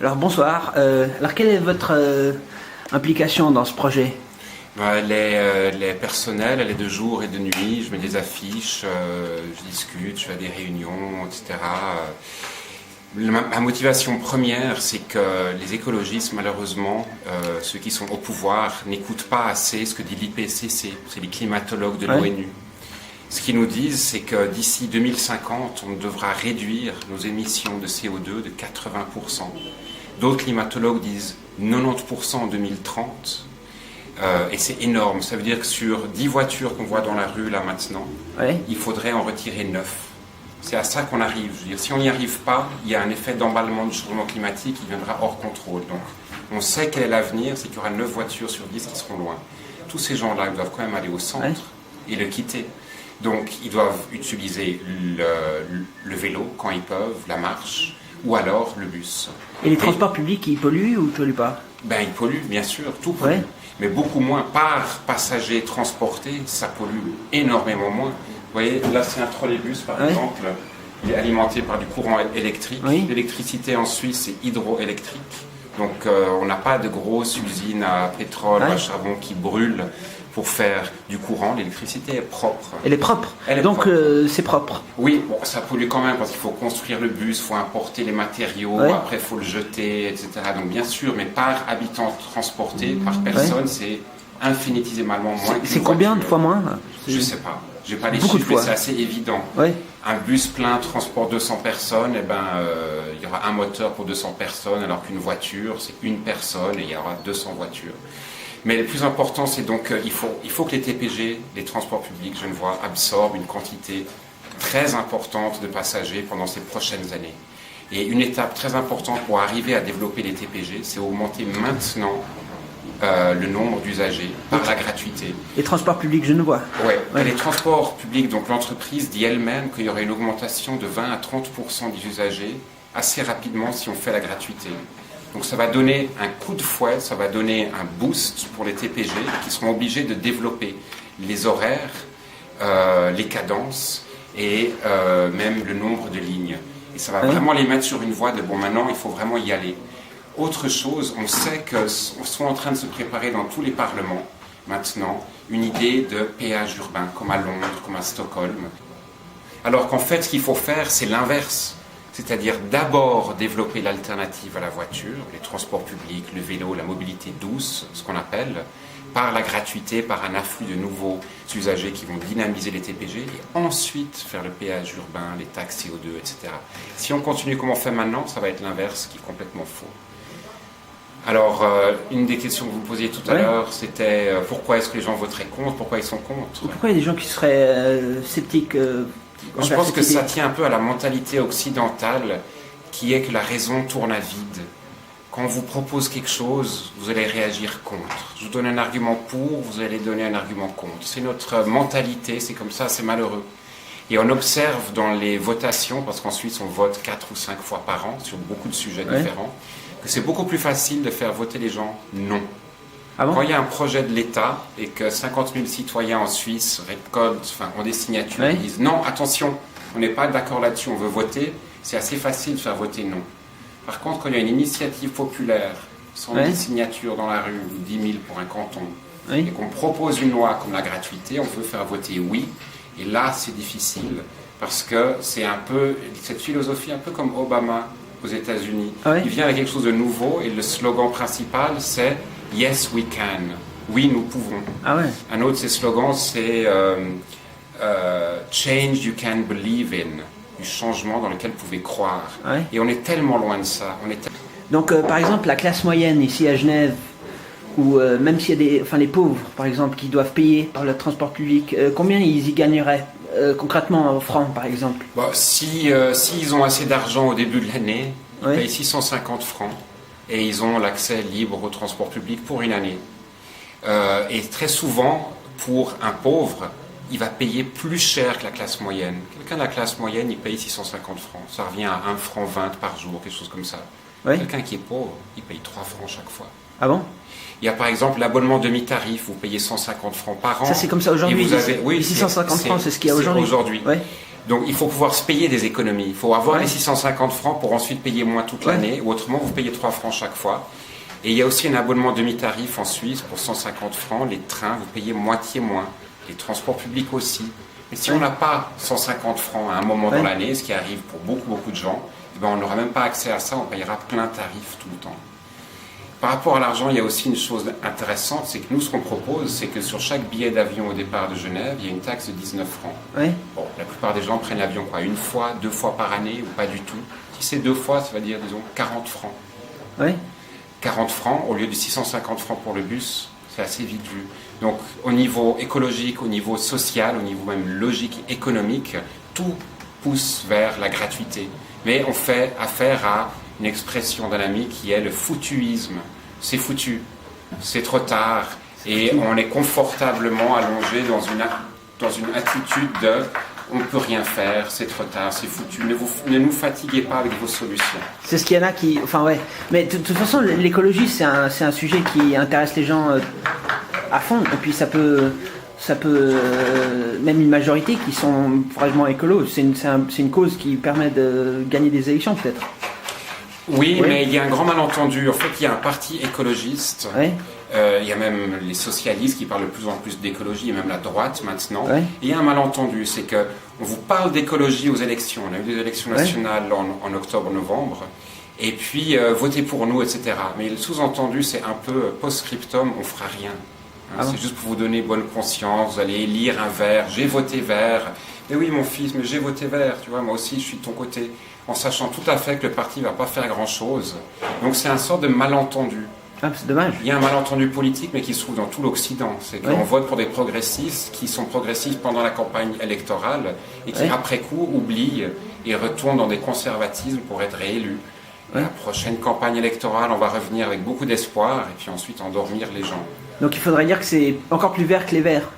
Alors bonsoir. Alors quelle est votre implication dans ce projet? Elle est personnelle, elle est de jour et de nuit. Je mets des affiches, je discute, je fais des réunions, etc. Ma motivation première, c'est que les écologistes, malheureusement, ceux qui sont au pouvoir, n'écoutent pas assez ce que dit l'IPCC, c'est les climatologues de l'ONU. Ce qu'ils nous disent, c'est que d'ici 2050, on devra réduire nos émissions de CO2 de 80%. D'autres climatologues disent 90% en 2030. Et c'est énorme. Ça veut dire que sur 10 voitures qu'on voit dans la rue là maintenant, il faudrait en retirer 9. C'est à ça qu'on arrive. Je veux dire, si on n'y arrive pas, il y a un effet d'emballement du changement climatique qui viendra hors contrôle. Donc on sait quel est l'avenir, c'est qu'il y aura 9 voitures sur 10 qui seront loin. Tous ces gens-là ils doivent quand même aller au centre et le quitter. Donc ils doivent utiliser le vélo quand ils peuvent, la marche, ou alors le bus. Et les transports publics, ils polluent ou ils polluent pas? Ben ils polluent, bien sûr, tout pollue. Mais beaucoup moins par passager transporté, ça pollue énormément moins. Vous voyez, là c'est un trolleybus par exemple, il est alimenté par du courant électrique. L'électricité en Suisse c'est hydroélectrique, donc on n'a pas de grosses usines à pétrole, à charbon qui brûlent pour faire du courant. L'électricité est propre. Elle est propre. Donc c'est propre. Oui, bon, ça pollue quand même parce qu'il faut construire le bus, il faut importer les matériaux, après il faut le jeter, etc. Donc bien sûr, mais par habitant transporté, par personne, c'est infinitésimalement moins. C'est combien de fois moins? Je ne sais pas. J'ai pas les chiffres, mais c'est assez évident. Un bus plein transporte 200 personnes, et il y aura un moteur pour 200 personnes, alors qu'une voiture, c'est une personne et il y aura 200 voitures. Mais le plus important, c'est donc il faut que les TPG, les transports publics genevois, absorbent une quantité très importante de passagers pendant ces prochaines années. Et une étape très importante pour arriver à développer les TPG, c'est augmenter maintenant le nombre d'usagers par la gratuité. Les transports publics genevois. Oui, les transports publics, donc l'entreprise dit elle-même qu'il y aurait une augmentation de 20 à 30% des usagers assez rapidement si on fait la gratuité. Donc ça va donner un coup de fouet, ça va donner un boost pour les TPG qui seront obligés de développer les horaires, les cadences et même le nombre de lignes. Et ça va vraiment les mettre sur une voie de bon, maintenant il faut vraiment y aller. Autre chose, on sait qu'on sont en train de se préparer dans tous les parlements maintenant une idée de péage urbain comme à Londres, comme à Stockholm. Alors qu'en fait ce qu'il faut faire c'est l'inverse. C'est-à-dire d'abord développer l'alternative à la voiture, les transports publics, le vélo, la mobilité douce, ce qu'on appelle, par la gratuité, par un afflux de nouveaux usagers qui vont dynamiser les TPG, et ensuite faire le péage urbain, les taxes CO2, etc. Si on continue comme on fait maintenant, ça va être l'inverse qui est complètement faux. Alors, une des questions que vous posiez tout à l'heure, c'était pourquoi est-ce que les gens voteraient contre, pourquoi ils sont contre? Pourquoi il y a des gens qui seraient sceptiques je pense que ça tient un peu à la mentalité occidentale qui est que la raison tourne à vide. Quand on vous propose quelque chose, vous allez réagir contre. Je vous donne un argument pour, vous allez donner un argument contre. C'est notre mentalité, c'est comme ça, c'est malheureux. Et on observe dans les votations, parce qu'en Suisse on vote 4 ou 5 fois par an sur beaucoup de sujets différents, que c'est beaucoup plus facile de faire voter les gens non. Quand il y a un projet de l'État et que 50 000 citoyens en Suisse ont des signatures et disent non, attention, on n'est pas d'accord là-dessus, on veut voter, c'est assez facile de faire voter non. Par contre, quand il y a une initiative populaire, 110 signatures dans la rue, ou 10 000 pour un canton, et qu'on propose une loi comme la gratuité, on veut faire voter oui, et là c'est difficile, parce que c'est un peu, cette philosophie un peu comme Obama aux États-Unis, il vient avec quelque chose de nouveau, et le slogan principal c'est Yes, we can. Oui, nous pouvons. Un autre de ses slogans, c'est Change you can believe in. Du changement dans lequel vous pouvez croire. Et on est tellement loin de ça. Donc, par exemple, la classe moyenne ici à Genève, ou même s'il y a les pauvres, par exemple, qui doivent payer par le transport public, combien ils y gagneraient concrètement en francs, par exemple? S'ils ont assez d'argent au début de l'année, ils payent 650 francs. Et ils ont l'accès libre au transport public pour une année. Et très souvent, pour un pauvre, il va payer plus cher que la classe moyenne. Quelqu'un de la classe moyenne, il paye 650 francs. Ça revient à 1 franc 20 par jour, quelque chose comme ça. Quelqu'un qui est pauvre, il paye 3 francs chaque fois. Ah bon? Il y a par exemple l'abonnement demi-tarif, vous payez 150 francs par an. Ça c'est comme ça aujourd'hui? Oui, 650 francs, c'est ce qu'il y a aujourd'hui. Donc il faut pouvoir se payer des économies. Il faut avoir Ouais. les 650 francs pour ensuite payer moins toute Ouais. l'année, ou autrement vous payez 3 francs chaque fois. Et il y a aussi un abonnement demi-tarif en Suisse pour 150 francs. Les trains, vous payez moitié moins. Les transports publics aussi. Mais si on n'a pas 150 francs à un moment dans Ouais. l'année, ce qui arrive pour beaucoup de gens, eh ben on n'aura même pas accès à ça, on payera plein tarif tout le temps. Par rapport à l'argent, il y a aussi une chose intéressante, c'est que nous, ce qu'on propose, c'est que sur chaque billet d'avion au départ de Genève, il y a une taxe de 19 francs. Ouais. Bon, la plupart des gens prennent l'avion quoi, une fois, 2 fois par année ou pas du tout. Si c'est 2 fois, ça veut dire, disons, 40 francs. Ouais. 40 francs au lieu de 650 francs pour le bus, c'est assez vite vu. Donc au niveau écologique, au niveau social, au niveau même logique, économique, tout pousse vers la gratuité. Mais on fait affaire à une expression d'un ami qui est le foutuisme. C'est foutu, c'est trop tard, et on est confortablement allongé dans une attitude de on ne peut rien faire, c'est trop tard, c'est foutu, ne nous fatiguez pas avec vos solutions. C'est ce qu'il y en a qui. Enfin, ouais. Mais de toute façon, l'écologie, c'est un sujet qui intéresse les gens à fond. Et puis, ça peut. Même une majorité qui sont vraiment écolos. C'est une cause qui permet de gagner des élections, peut-être. Oui, Oui. mais il y a un grand malentendu. En fait, il y a un parti écologiste. Ouais. Il y a même les socialistes qui parlent de plus en plus d'écologie, et même la droite maintenant. Ouais. Et il y a un malentendu, c'est que on vous parle d'écologie aux élections. On a eu des élections nationales en octobre-novembre. Et puis, votez pour nous, etc. Mais le sous-entendu, c'est un peu post-scriptum, on fera rien. Ah bon. C'est juste pour vous donner bonne conscience, vous allez lire un vert, j'ai voté vert. Mais oui, mon fils, mais j'ai voté vert, tu vois, moi aussi, je suis de ton côté. En sachant tout à fait que le parti ne va pas faire grand-chose. Donc c'est un sort de malentendu. Ah, c'est dommage. Il y a un malentendu politique, mais qui se trouve dans tout l'Occident. C'est qu'on Ouais. vote pour des progressistes qui sont progressistes pendant la campagne électorale et qui, Ouais. après coup, oublient et retournent dans des conservatismes pour être réélus. Ouais. La prochaine campagne électorale, on va revenir avec beaucoup d'espoir et puis ensuite endormir les gens. Donc, il faudrait dire que c'est encore plus vert que les verts,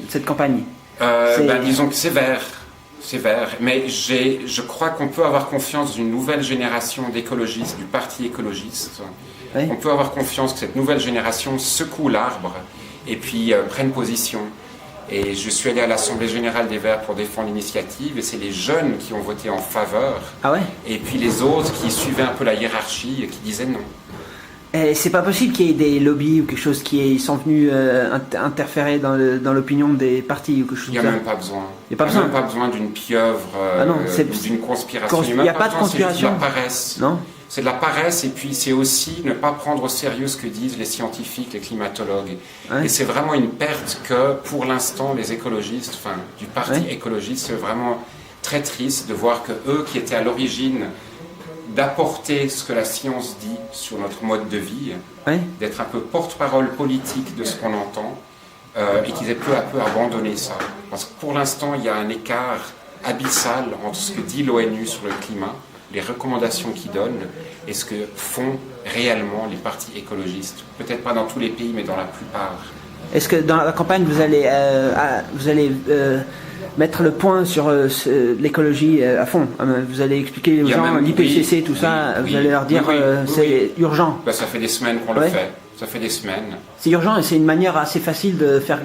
cette campagne. C'est- Disons que c'est vert. C'est vert. Mais je crois qu'on peut avoir confiance dans une nouvelle génération d'écologistes, du parti écologiste. Ouais. On peut avoir confiance que cette nouvelle génération secoue l'arbre et puis prenne position. Et je suis allé à l'Assemblée Générale des Verts pour défendre l'initiative et c'est les jeunes qui ont voté en faveur Ah ouais. et puis les autres qui suivaient un peu la hiérarchie et qui disaient non. Et c'est pas possible qu'il y ait des lobbies ou quelque chose qui sont venus interférer dans l'opinion des partis ou quelque chose Il n'y a comme ça. même pas besoin. Il y a pas Il n'y besoin. même pas besoin d'une pieuvre Ah non, c'est- ou d'une conspiration. Il même n'y a pas de besoin, c'est juste conspiration. de la paresse. Non. C'est de la paresse et puis c'est aussi ne pas prendre au sérieux ce que disent les scientifiques, les climatologues. Ouais. Et c'est vraiment une perte que pour l'instant les écologistes, enfin du parti Ouais. écologiste, c'est vraiment très triste de voir que eux qui étaient à l'origine d'apporter ce que la science dit sur notre mode de vie, Ouais. d'être un peu porte-parole politique de ce qu'on entend, et qu'ils aient peu à peu abandonné ça. Parce que pour l'instant, il y a un écart abyssal entre ce que dit l'ONU sur le climat, les recommandations qu'ils donnent, et ce que font réellement les partis écologistes. Peut-être pas dans tous les pays, mais dans la plupart. Est-ce que dans la campagne vous allez mettre le point sur l'écologie à fond? Vous allez expliquer aux Il y a gens même- l'IPCC, oui, tout ça. oui, vous allez leur dire oui, oui, c'est urgent. Ben, ça fait des semaines qu'on Ouais. le fait. Ça fait des semaines. C'est urgent et c'est une manière assez facile de faire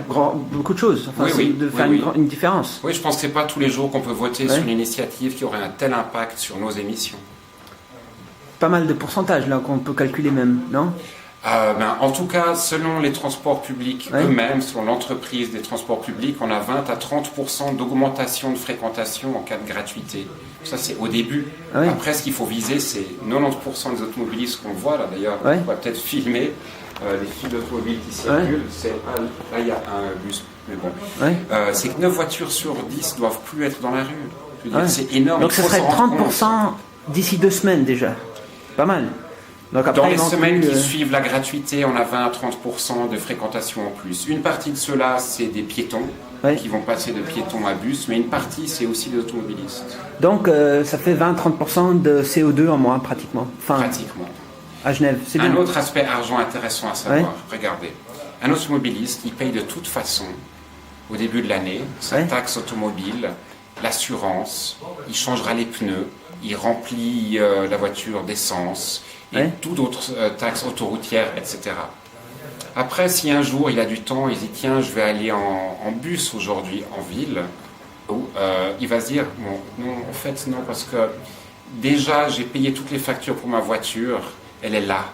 beaucoup de choses. Enfin, Oui, c'est oui, de oui, faire oui. une différence. Oui, je pense que c'est pas tous les jours qu'on peut voter Ouais. sur une initiative qui aurait un tel impact sur nos émissions. Pas mal de pourcentages là qu'on peut calculer même, non? En tout cas, selon les transports publics Ouais. eux-mêmes, selon l'entreprise des transports publics, on a 20 à 30% d'augmentation de fréquentation en cas de gratuité. Ça, c'est au début. Ah ouais. Après, ce qu'il faut viser, c'est 90% des automobilistes qu'on voit, là d'ailleurs, Ouais. on va peut-être filmer les fils d'automobiles qui circulent. Là, il y a un bus, mais bon. Ouais. C'est que 9 voitures sur 10 doivent plus être dans la rue. Je veux dire, Ouais. c'est énorme. Donc il ce faut serait s'en rendre compte. 30% d'ici 2 semaines déjà. Pas mal. Donc après, Dans les ils vont semaines plus, qui suivent la gratuité, on a 20 à 30% de fréquentation en plus. Une partie de cela, c'est des piétons Ouais. qui vont passer de piétons à bus, mais une partie, c'est aussi des automobilistes, Donc ça fait 20-30% de CO2 en moins pratiquement. Enfin, pratiquement. à Genève, c'est bien. Un autre aspect argent intéressant à savoir, regardez, un automobiliste, il paye de toute façon, au début de l'année, sa Ouais. taxe automobile, l'assurance, il changera les pneus, il remplit la voiture d'essence, et Ouais. tout d'autres taxes autoroutières, etc. Après, si un jour il a du temps, il dit tiens, je vais aller en bus aujourd'hui en ville, il va se dire, bon, non, en fait, non, parce que déjà, j'ai payé toutes les factures pour ma voiture, elle est là.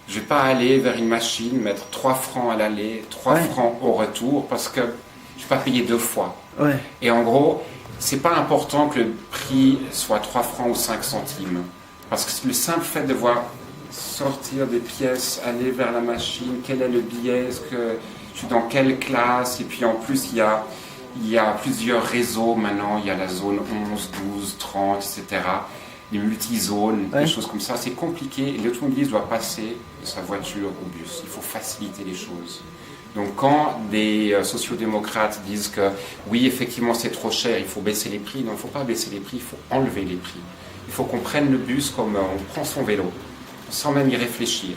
Je ne vais pas aller vers une machine, mettre 3 francs à l'aller, 3 francs au retour, parce que je ne vais pas payer 2 fois. Ouais. Et en gros, c'est pas important que le prix soit 3 francs ou 5 centimes. Parce que le simple fait de voir sortir des pièces, aller vers la machine, quel est le billet, est-ce que je suis dans quelle classe, et puis en plus il y a plusieurs réseaux maintenant, il y a la zone 11, 12, 30, etc. Les multizones, des choses comme ça, c'est compliqué, et l'automobiliste doit passer de sa voiture au bus. Il faut faciliter les choses. Donc quand des sociodémocrates disent que oui, effectivement, c'est trop cher, il faut baisser les prix, non, il ne faut pas baisser les prix, il faut enlever les prix. Il faut qu'on prenne le bus comme on prend son vélo, sans même y réfléchir.